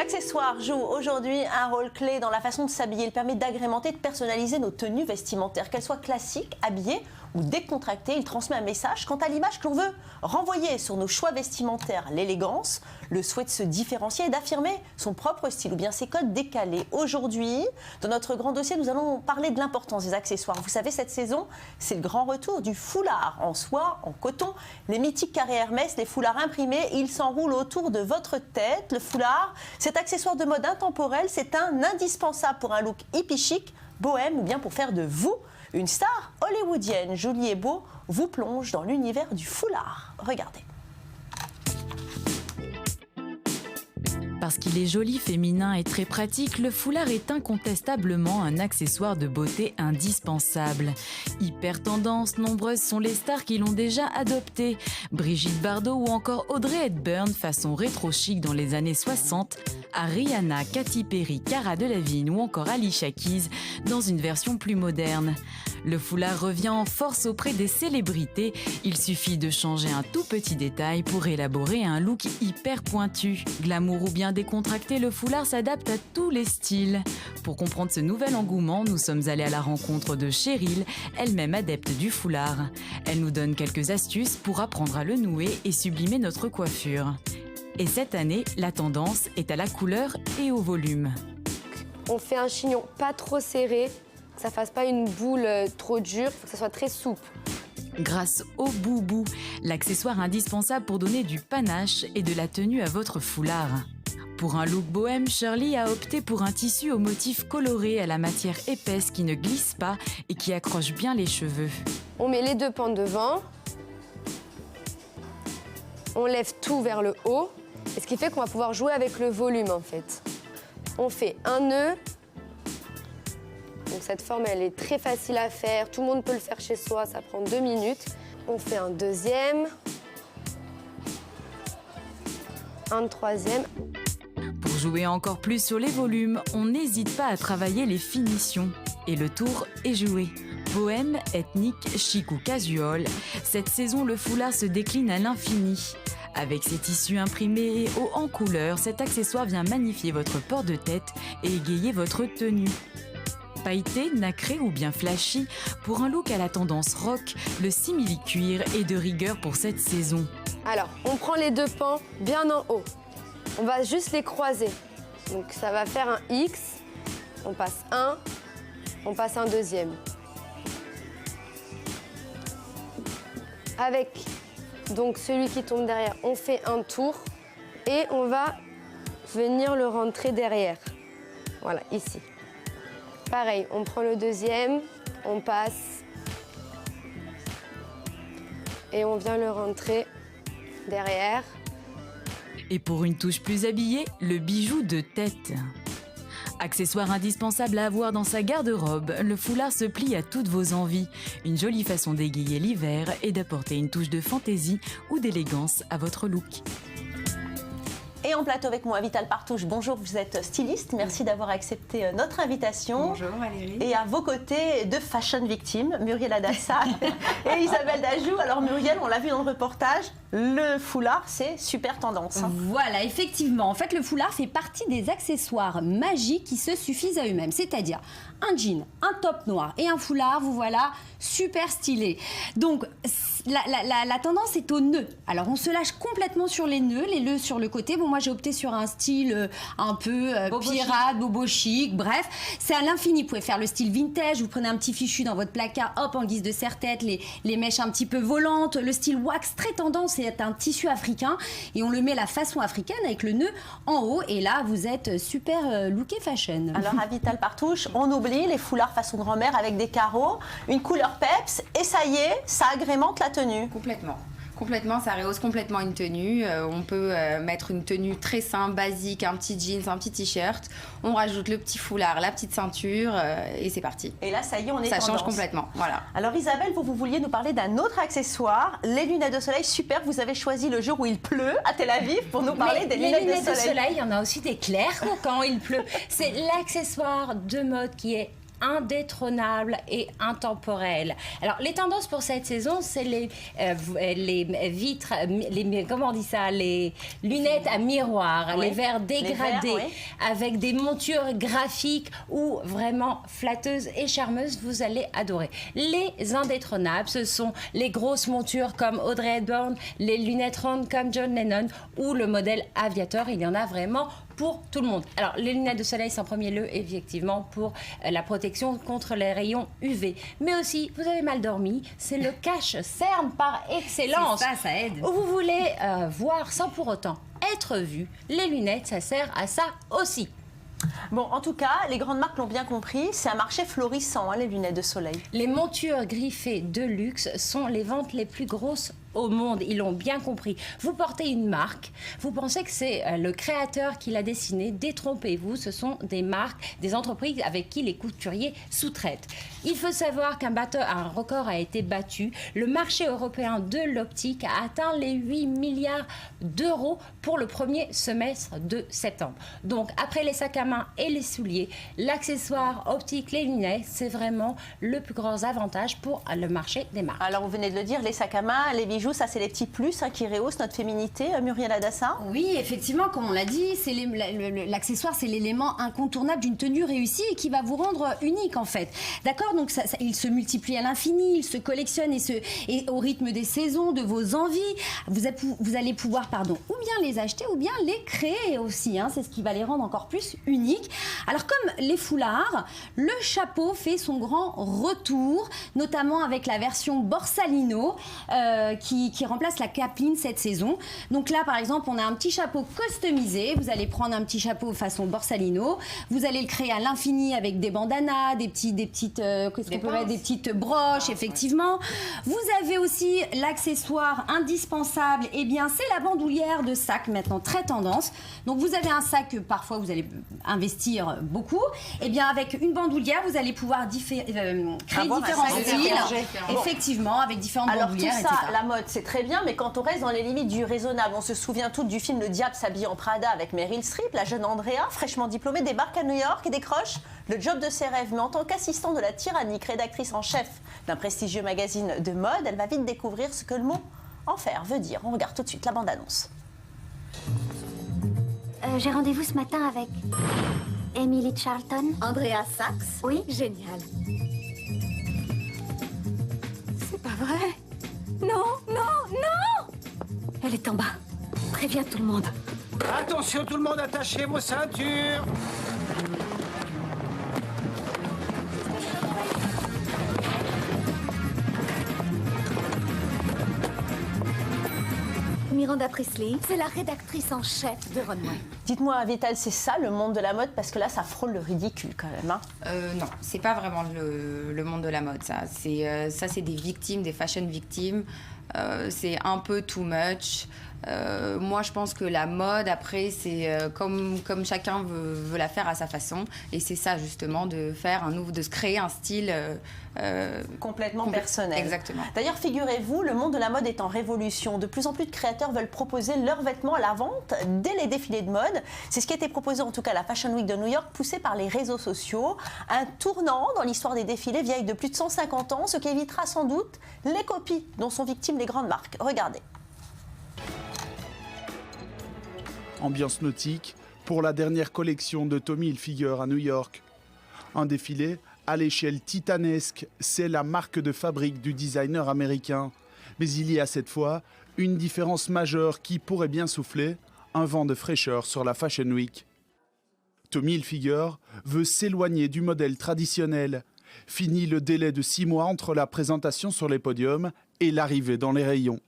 L'accessoire joue aujourd'hui un rôle clé dans la façon de s'habiller. Il permet d'agrémenter, de personnaliser nos tenues vestimentaires. Qu'elles soient classiques, habillées ou décontractées, il transmet un message quant à l'image que l'on veut renvoyer sur nos choix vestimentaires. L'élégance, le souhait de se différencier et d'affirmer son propre style ou bien ses codes décalés. Aujourd'hui, dans notre grand dossier, nous allons parler de l'importance des accessoires. Vous savez, cette saison, c'est le grand retour du foulard en soie, en coton. Les mythiques carrés Hermès, les foulards imprimés, ils s'enroulent autour de votre tête. Le foulard, cet accessoire de mode intemporel, c'est un indispensable pour un look hippie chic, bohème ou bien pour faire de vous une star hollywoodienne. Julie Ebeau vous plonge dans l'univers du foulard. Regardez. Parce qu'il est joli, féminin et très pratique, le foulard est incontestablement un accessoire de beauté indispensable. Hyper tendance, nombreuses sont les stars qui l'ont déjà adopté. Brigitte Bardot ou encore Audrey Hepburn, façon rétro chic dans les années 60, à Rihanna, Katy Perry, Cara Delevingne ou encore Alicia Keys dans une version plus moderne. Le foulard revient en force auprès des célébrités. Il suffit de changer un tout petit détail pour élaborer un look hyper pointu. Glamour ou bien décontracté, le foulard s'adapte à tous les styles. Pour comprendre ce nouvel engouement, nous sommes allés à la rencontre de Cheryl, elle-même adepte du foulard. Elle nous donne quelques astuces pour apprendre à le nouer et sublimer notre coiffure. Et cette année, la tendance est à la couleur et au volume. On fait un chignon pas trop serré, que ça fasse pas une boule trop dure, il faut que ça soit très souple. Grâce au boubou, l'accessoire indispensable pour donner du panache et de la tenue à votre foulard. Pour un look bohème, Shirley a opté pour un tissu au motif coloré à la matière épaisse qui ne glisse pas et qui accroche bien les cheveux. On met les deux pans devant, on lève tout vers le haut, et ce qui fait qu'on va pouvoir jouer avec le volume en fait. On fait un nœud. Donc cette forme, elle est très facile à faire. Tout le monde peut le faire chez soi, ça prend 2 minutes. On fait un deuxième. Un troisième. Pour jouer encore plus sur les volumes, on n'hésite pas à travailler les finitions. Et le tour est joué. Bohème, ethnique, chic ou casual, cette saison, le foulard se décline à l'infini. Avec ses tissus imprimés et hauts en couleur, cet accessoire vient magnifier votre port de tête et égayer votre tenue. Pailleté, nacré ou bien flashy, pour un look à la tendance rock, le simili-cuir est de rigueur pour cette saison. Alors, on prend les deux pans bien en haut. On va juste les croiser. Donc ça va faire un X. On passe un, on passe un deuxième. Avec donc celui qui tombe derrière, on fait un tour et on va venir le rentrer derrière. Voilà, ici. Pareil, on prend le deuxième, on passe et on vient le rentrer derrière. Et pour une touche plus habillée, le bijou de tête. Accessoire indispensable à avoir dans sa garde-robe, le foulard se plie à toutes vos envies. Une jolie façon d'égayer l'hiver et d'apporter une touche de fantaisie ou d'élégance à votre look. Et en plateau avec moi, Vital Partouche. Bonjour, vous êtes styliste. Merci d'avoir accepté notre invitation. Bonjour Valérie. Et à vos côtés, deux fashion victimes, Muriel Adassa et Isabelle Dajou. Alors Muriel, on l'a vu dans le reportage, le foulard, c'est super tendance. Voilà, effectivement. En fait, le foulard fait partie des accessoires magiques qui se suffisent à eux-mêmes. C'est-à-dire un jean, un top noir et un foulard, vous voilà super stylé. Donc, la tendance est au nœud. Alors, on se lâche complètement sur les nœuds sur le côté. Bon, moi, j'ai opté sur un style un peu pirate, bobo chic, bref. C'est à l'infini. Vous pouvez faire le style vintage. Vous prenez un petit fichu dans votre placard, hop, en guise de serre-tête, les mèches un petit peu volantes. Le style wax, très tendance, c'est un tissu africain. Et on le met la façon africaine avec le nœud en haut. Et là, vous êtes super looké fashion. Alors, à Vital Partouche, on oublie les foulards façon grand-mère avec des carreaux, une couleur peps, et ça y est, ça agrémente la tenue. Complètement. Complètement, ça rehausse complètement une tenue. On peut mettre une tenue très simple, basique, un petit jeans, un petit t-shirt. On rajoute le petit foulard, la petite ceinture et c'est parti. Et là, ça y est, on est tendance. Ça change complètement, voilà. Alors Isabelle, vous vouliez nous parler d'un autre accessoire, les lunettes de soleil. Super, vous avez choisi le jour où il pleut à Tel Aviv pour nous parler des lunettes de soleil. Il y en a aussi des clairs quand il pleut. C'est l'accessoire de mode qui est indétrônable et intemporel. Alors, les tendances pour cette saison, c'est les vitres, comment on dit ça, les lunettes à miroir, Oui. les verres dégradés, Les verres, oui. avec des montures graphiques ou vraiment flatteuses et charmeuses, vous allez adorer. Les indétrônables, ce sont les grosses montures comme Audrey Hepburn, les lunettes rondes comme John Lennon ou le modèle aviateur. Il y en a vraiment pour tout le monde. Alors, les lunettes de soleil, c'est en premier lieu, effectivement, pour la protection contre les rayons UV. Mais aussi, vous avez mal dormi, c'est le cache-cerne par excellence. C'est ça aide. Où vous voulez voir sans pour autant être vu, les lunettes, ça sert à ça aussi. Bon, en tout cas, les grandes marques l'ont bien compris, c'est un marché florissant, hein, les lunettes de soleil. Les montures griffées de luxe sont les ventes les plus grosses au monde, ils l'ont bien compris. Vous portez une marque, vous pensez que c'est le créateur qui l'a dessinée, détrompez-vous, ce sont des marques, des entreprises avec qui les couturiers sous-traitent. Il faut savoir un record a été battu. Le marché européen de l'optique a atteint les 8 milliards d'euros pour le premier semestre de septembre. Donc, après les sacs à main et les souliers, l'accessoire optique, les lunettes, c'est vraiment le plus grand avantage pour le marché des marques. Alors, vous venez de le dire, les sacs à main, les bijoux, ça c'est les petits plus qui rehaussent notre féminité, Muriel Hadassa. Oui, effectivement, comme on l'a dit, c'est l'accessoire, c'est l'élément incontournable d'une tenue réussie et qui va vous rendre unique en fait. D'accord, donc il se multiplie à l'infini, il se collectionne et au rythme des saisons, de vos envies, vous allez pouvoir, ou bien les acheter ou bien les créer aussi. Hein, c'est ce qui va les rendre encore plus uniques. Alors comme les foulards, le chapeau fait son grand retour, notamment avec la version Borsalino qui remplace la capeline cette saison. Donc là, par exemple, on a un petit chapeau customisé. Vous allez prendre un petit chapeau façon Borsalino. Vous allez le créer à l'infini avec des bandanas, des petites broches, effectivement. Vous avez aussi l'accessoire indispensable. Eh bien, c'est la bandoulière de sac, maintenant très tendance. Donc, vous avez un sac que parfois vous allez investir beaucoup. Eh bien, avec une bandoulière, vous allez pouvoir créer différents styles. Effectivement, avec différentes bandoulières, tout ça, etc. la mode, c'est très bien, mais quand on reste dans les limites du raisonnable, on se souvient toutes du film Le Diable s'habille en Prada avec Meryl Streep, la jeune Andrea, fraîchement diplômée, débarque à New York et décroche le job de ses rêves. Mais en tant qu'assistante de la tyrannique, rédactrice en chef d'un prestigieux magazine de mode, elle va vite découvrir ce que le mot enfer veut dire. On regarde tout de suite la bande-annonce. J'ai rendez-vous ce matin avec Emily Charlton. Andrea Sachs? Oui. Génial. C'est pas vrai? Non, non, non! Elle est en bas. Préviens tout le monde. Attention tout le monde, attachez vos ceintures. Miranda Priestley, c'est la rédactrice en chef de Runway. Dites-moi, Vital, c'est ça le monde de la mode? Parce que là, ça frôle le ridicule quand même. Hein. Non, c'est pas vraiment le monde de la mode, ça. C'est des victimes, des fashion victimes. C'est un peu too much. Moi, je pense que la mode, après, c'est comme chacun veut la faire à sa façon. Et c'est ça, justement, de se créer un style Complètement personnel. Exactement. D'ailleurs, figurez-vous, le monde de la mode est en révolution. De plus en plus de créateurs veulent proposer leurs vêtements à la vente dès les défilés de mode. C'est ce qui a été proposé, en tout cas, à la Fashion Week de New York, poussé par les réseaux sociaux. Un tournant dans l'histoire des défilés vieille de plus de 150 ans, ce qui évitera sans doute les copies dont sont victimes les grandes marques. Regardez. Ambiance nautique pour la dernière collection de Tommy Hilfiger à New York. Un défilé à l'échelle titanesque, c'est la marque de fabrique du designer américain. Mais il y a cette fois une différence majeure qui pourrait bien souffler un vent de fraîcheur sur la Fashion Week. Tommy Hilfiger veut s'éloigner du modèle traditionnel. Fini le délai de 6 mois entre la présentation sur les podiums et l'arrivée dans les rayons.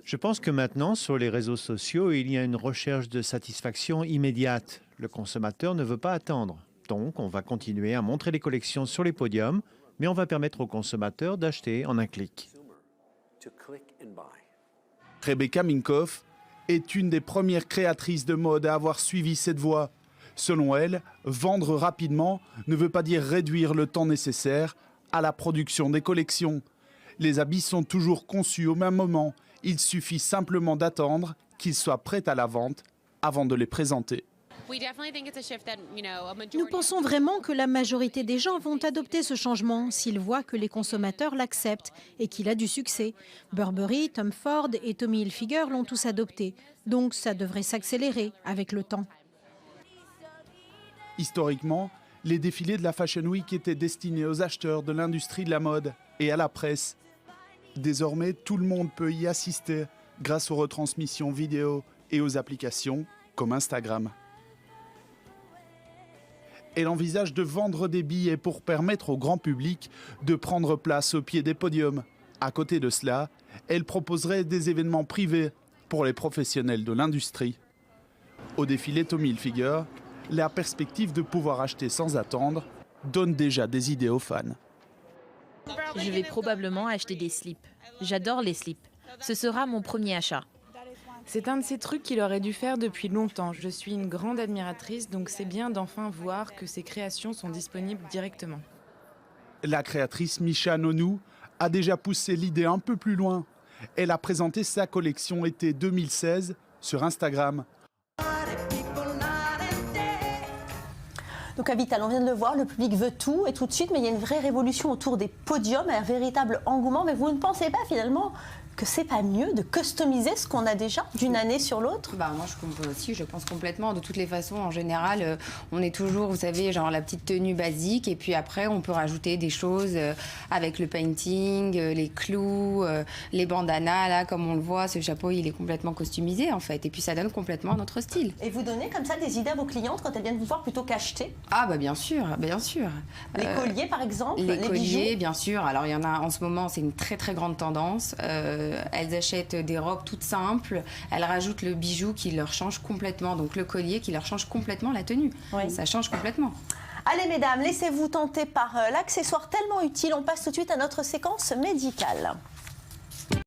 Je pense que maintenant, sur les réseaux sociaux, il y a une recherche de satisfaction immédiate. Le consommateur ne veut pas attendre. Donc, on va continuer à montrer les collections sur les podiums, mais on va permettre aux consommateurs d'acheter en un clic. Rebecca Minkoff est une des premières créatrices de mode à avoir suivi cette voie. Selon elle, vendre rapidement ne veut pas dire réduire le temps nécessaire à la production des collections. Les habits sont toujours conçus au même moment. Il suffit simplement d'attendre qu'ils soient prêts à la vente avant de les présenter. Nous pensons vraiment que la majorité des gens vont adopter ce changement s'ils voient que les consommateurs l'acceptent et qu'il a du succès. Burberry, Tom Ford et Tommy Hilfiger l'ont tous adopté. Donc ça devrait s'accélérer avec le temps. Historiquement, les défilés de la Fashion Week étaient destinés aux acheteurs de l'industrie de la mode et à la presse. Désormais, tout le monde peut y assister grâce aux retransmissions vidéo et aux applications comme Instagram. Elle envisage de vendre des billets pour permettre au grand public de prendre place au pied des podiums. À côté de cela, elle proposerait des événements privés pour les professionnels de l'industrie. Au défilé Tommy Hilfiger, la perspective de pouvoir acheter sans attendre donne déjà des idées aux fans. Je vais probablement acheter des slips. J'adore les slips. Ce sera mon premier achat. C'est un de ces trucs qu'il aurait dû faire depuis longtemps. Je suis une grande admiratrice, donc c'est bien d'enfin voir que ces créations sont disponibles directement. La créatrice Misha Nonou a déjà poussé l'idée un peu plus loin. Elle a présenté sa collection été 2016 sur Instagram. Donc Avital, on vient de le voir, le public veut tout et tout de suite, mais il y a une vraie révolution autour des podiums, un véritable engouement. Mais vous ne pensez pas finalement que c'est pas mieux de customiser ce qu'on a déjà d'une année sur l'autre? Moi je pense complètement. De toutes les façons, en général, on est toujours, vous savez, genre la petite tenue basique et puis après on peut rajouter des choses avec le painting, les clous, les bandanas, là comme on le voit, ce chapeau il est complètement customisé en fait et puis ça donne complètement notre style. Et vous donnez comme ça des idées à vos clientes quand elles viennent vous voir plutôt qu'acheter? Ah bah bien sûr, bien sûr. Les colliers par exemple, les colliers bijoux. Bien sûr. Alors il y en a en ce moment, c'est une très très grande tendance. Elles achètent des robes toutes simples, elles rajoutent le bijou qui leur change complètement, donc le collier qui leur change complètement la tenue. Oui. Ça change complètement. Allez mesdames, laissez-vous tenter par l'accessoire tellement utile. On passe tout de suite à notre séquence médicale.